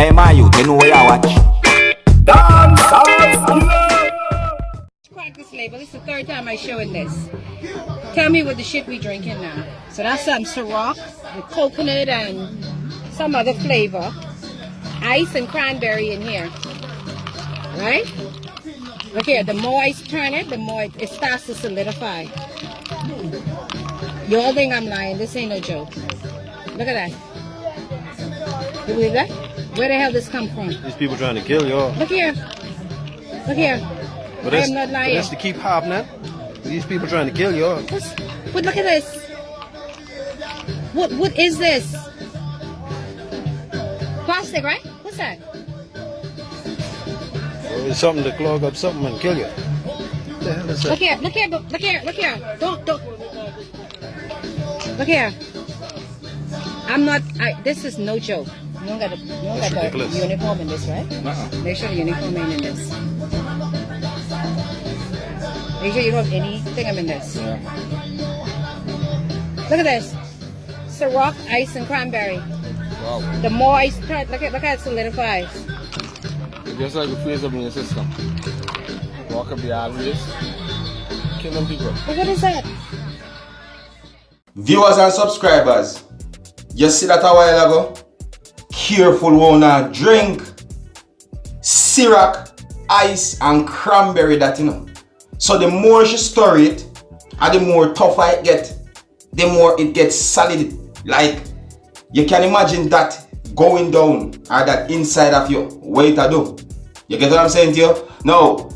Hey, my youth, you know where you watch? Crack this label. This is the third time I'm showing this. Tell me what the shit we drinking now. So that's some Ciroc with coconut and some other flavor. Ice and cranberry in here. Right? Look here, the more I turn it, the more it starts to solidify. You all think I'm lying. This ain't no joke. Look at that. You believe that? Where the hell this come from? These people trying to kill y'all. Look here. Look here. But I am not lying. that's to keep happening. These people trying to kill y'all. But look at this. What is this? Plastic, right? What's that? It's something to clog up something and kill you. What the hell is that? Look here, look here, look here, look here. Don't. Look here. This is no joke. You don't got the uniform in this, right? Make sure the uniform ain't in this. Make sure you don't have anything in this. Yeah. Look at this. Ciroc, ice, and cranberry. Wow. The more ice, look at it solidifies. It's just like a freeze up in your system. Walk up the alleyways, killing people. But what is that? Viewers and subscribers, you see that a while ago? Careful wanna drink Ciroc, ice and cranberry that you know. So the more she store it and the more tougher it get, the more it gets solid. Like you can imagine that going down or that inside of you. Wait I do. You get what I'm saying to you? No,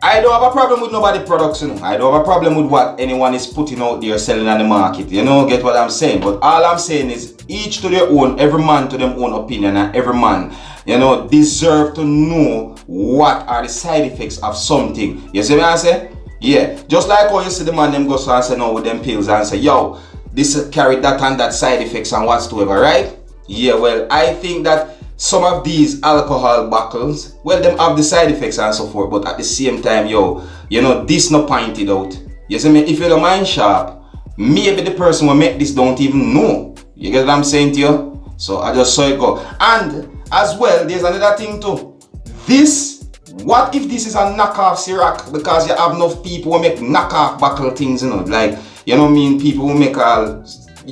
I don't have a problem with nobody products, you know. I don't have a problem with what anyone is putting out there selling on the market. You know, get what I'm saying? But all I'm saying is each to their own, every man to their own opinion, and every man, you know, deserve to know what are the side effects of something. You see what I say? Yeah. Just like how you see the man them go so and say no with them pills and say, yo, this carry that and that side effects and whatsoever, right? Yeah, well, I think that some of these alcohol bottles, well, them have the side effects and so forth, but at the same time, yo, you know, this not pointed out. You see me? If you don't mind sharp, maybe the person who make this don't even know. You get what I'm saying to you? So I just saw it go. And as well, there's another thing too. This, what if this is a knockoff Ciroc? Because you have enough people who make knockoff bottle things, you know, like, you know what I mean, people who make all.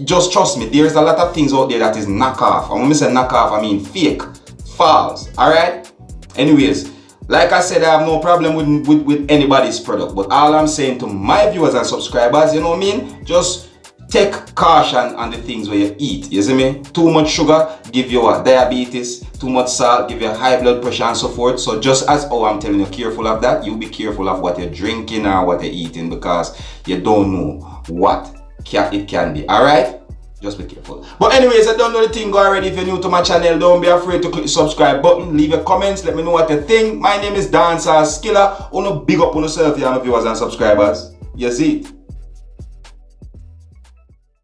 Just trust me, there's a lot of things out there that is knockoff. And when I say knockoff, I mean fake, false, alright? Anyways, like I said, I have no problem with anybody's product. But all I'm saying to my viewers and subscribers, you know what I mean? Just take caution on the things where you eat, you see me? Too much sugar, give you diabetes. Too much salt, give you high blood pressure and so forth. So just as I'm telling you, careful of that, you be careful of what you're drinking or what you're eating, because you don't know what it can be. Alright, just be careful. But anyways, I don't know the thing already. If you're new to my channel, don't be afraid to click the subscribe button, leave your comments, let me know what you think. My name is Dancehall Skilla. Big up on yourself, yeah, my viewers and subscribers. You see it.